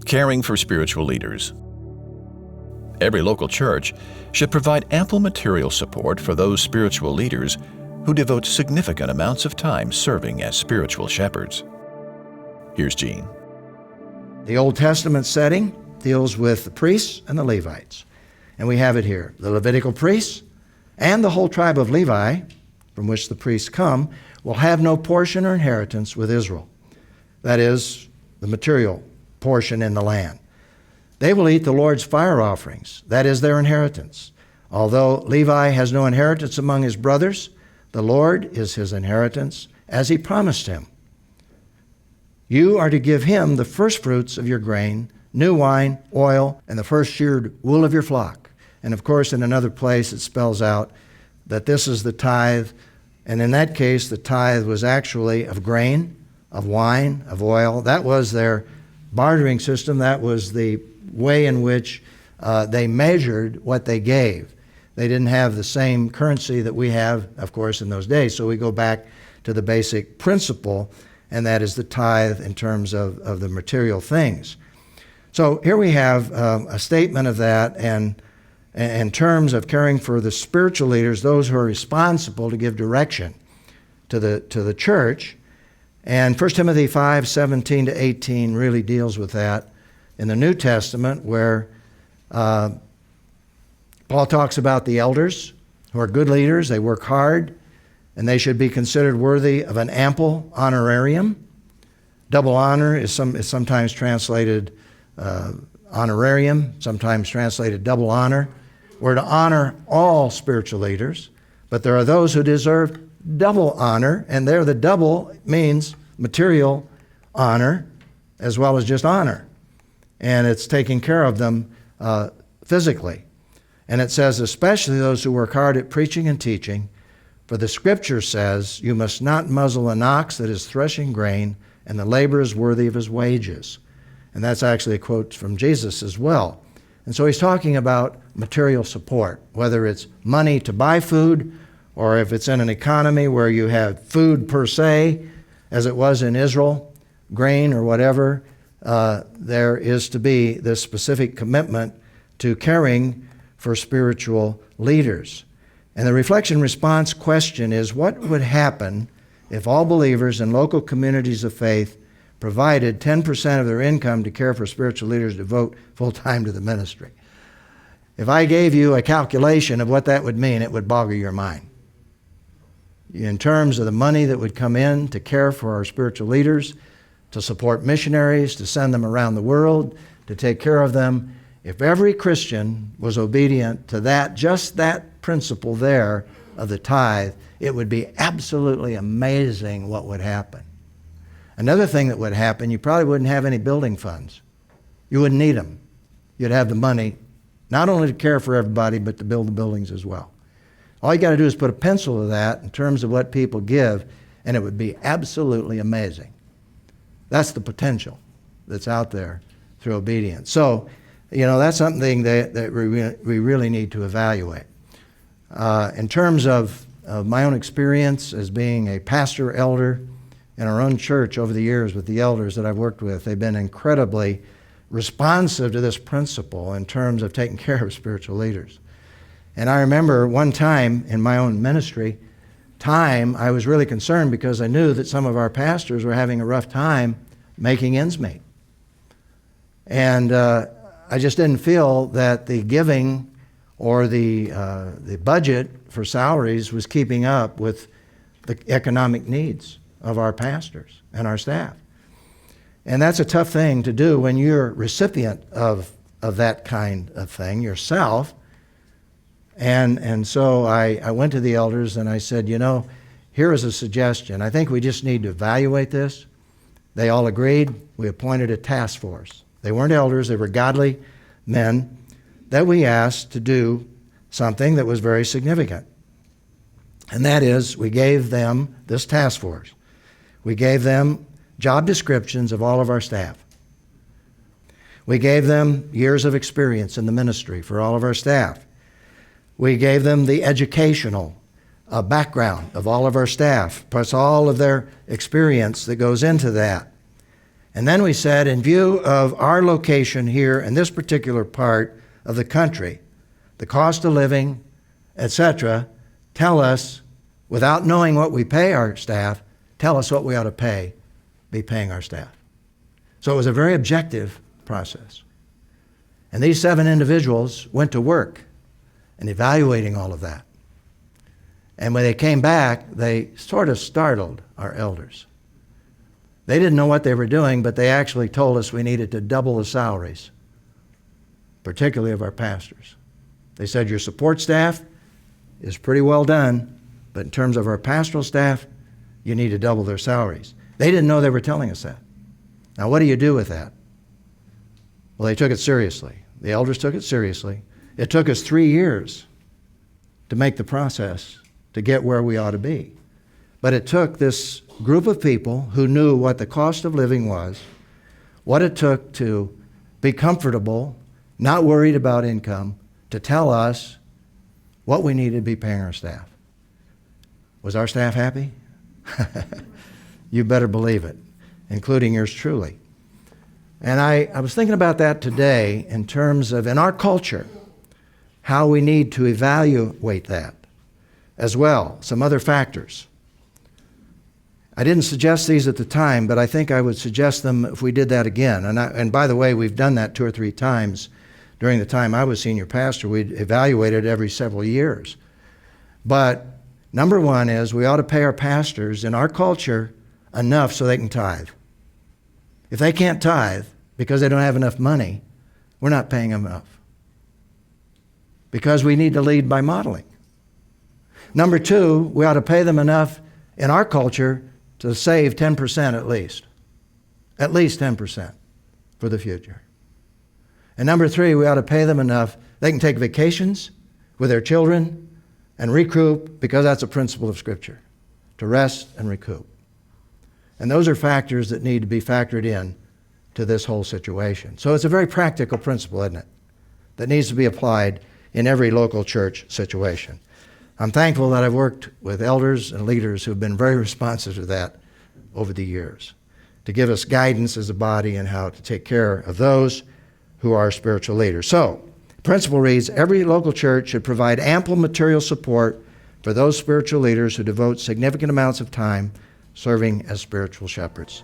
Caring for spiritual leaders. Every local church should provide ample material support for those spiritual leaders who devote significant amounts of time serving as spiritual shepherds. Here's Gene. The Old Testament setting deals with the priests and the Levites. And we have it here. The Levitical priests and the whole tribe of Levi, from which the priests come, will have no portion or inheritance with Israel. That is, the material portion in the land. They will eat the Lord's fire offerings. That is their inheritance. Although Levi has no inheritance among his brothers, the Lord is his inheritance, as he promised him. You are to give him the first fruits of your grain, new wine, oil, and the first sheared wool of your flock. And of course, in another place, it spells out that this is the tithe. And in that case, the tithe was actually of grain, of wine, of oil. That was their bartering system. That was the way in which they measured what they gave. They didn't have the same currency that we have, of course, in those days. So we go back to the basic principle, and that is the tithe in terms of the material things. So here we have a statement of that, and in terms of caring for the spiritual leaders, those who are responsible to give direction to the church. And 1 Timothy 5:17 to 18 really deals with that in the New Testament, where Paul talks about the elders who are good leaders. They work hard, and they should be considered worthy of an ample honorarium. Double honor is sometimes translated honorarium, sometimes translated double honor. We're to honor all spiritual leaders, but there are those who deserve double honor, and there the double means material honor as well as just honor. And it's taking care of them physically. And it says, especially those who work hard at preaching and teaching, for the Scripture says, you must not muzzle an ox that is threshing grain, and the laborer is worthy of his wages. And that's actually a quote from Jesus as well. And so he's talking about material support, whether it's money to buy food, or if it's in an economy where you have food per se, as it was in Israel, grain or whatever, there is to be this specific commitment to caring for spiritual leaders. And the reflection response question is, what would happen if all believers in local communities of faith provided 10% of their income to care for spiritual leaders to devote full-time to the ministry? If I gave you a calculation of what that would mean, it would boggle your mind. In terms of the money that would come in to care for our spiritual leaders, to support missionaries, to send them around the world, to take care of them, if every Christian was obedient to that, just that principle there of the tithe, it would be absolutely amazing what would happen. Another thing that would happen, you probably wouldn't have any building funds. You wouldn't need them. You'd have the money not only to care for everybody, but to build the buildings as well. All you got to do is put a pencil to that in terms of what people give, and it would be absolutely amazing. That's the potential that's out there through obedience. So, that's something that we really need to evaluate. In terms of my own experience as being a pastor elder in our own church over the years with the elders that I've worked with, they've been incredibly responsive to this principle in terms of taking care of spiritual leaders. And I remember one time in my own ministry, I was really concerned because I knew that some of our pastors were having a rough time making ends meet. And I just didn't feel that the giving or the budget for salaries was keeping up with the economic needs of our pastors and our staff. And that's a tough thing to do when you're a recipient of that kind of thing yourself. And so I went to the elders and I said, here is a suggestion. I think we just need to evaluate this. They all agreed. We appointed a task force. They weren't elders, they were godly men that we asked to do something that was very significant. And that is, we gave them this task force. We gave them job descriptions of all of our staff. We gave them years of experience in the ministry for all of our staff. We gave them the educational background of all of our staff, plus all of their experience that goes into that. And then we said, in view of our location here in this particular part of the country, the cost of living, etc., tell us, without knowing what we pay our staff, tell us what we ought to be paying our staff. So it was a very objective process. And these 7 individuals went to work in evaluating all of that. And when they came back, they sort of startled our elders. They didn't know what they were doing, but they actually told us we needed to double the salaries, particularly of our pastors. They said, your support staff is pretty well done, but in terms of our pastoral staff, you need to double their salaries. They didn't know they were telling us that. Now, what do you do with that? Well, they took it seriously. The elders took it seriously. It took us 3 years to make the process to get where we ought to be. But it took this group of people who knew what the cost of living was, what it took to be comfortable, not worried about income, to tell us what we needed to be paying our staff. Was our staff happy? You better believe it, including yours truly. And I was thinking about that today in terms of, in our culture, how we need to evaluate that as well, some other factors. I didn't suggest these at the time, but I think I would suggest them if we did that again. And by the way, we've done that 2 or 3 times during the time I was senior pastor. We'd evaluated every several years. But number one is we ought to pay our pastors in our culture enough so they can tithe. If they can't tithe because they don't have enough money, we're not paying them enough. Because we need to lead by modeling. Number 2, we ought to pay them enough in our culture to save 10% at least. At least 10% for the future. And number 3, we ought to pay them enough they can take vacations with their children and recoup, because that's a principle of Scripture, to rest and recoup. And those are factors that need to be factored in to this whole situation. So it's a very practical principle, isn't it, that needs to be applied in every local church situation. I'm thankful that I've worked with elders and leaders who've been very responsive to that over the years, to give us guidance as a body in how to take care of those who are spiritual leaders. So, the principle reads, every local church should provide ample material support for those spiritual leaders who devote significant amounts of time serving as spiritual shepherds.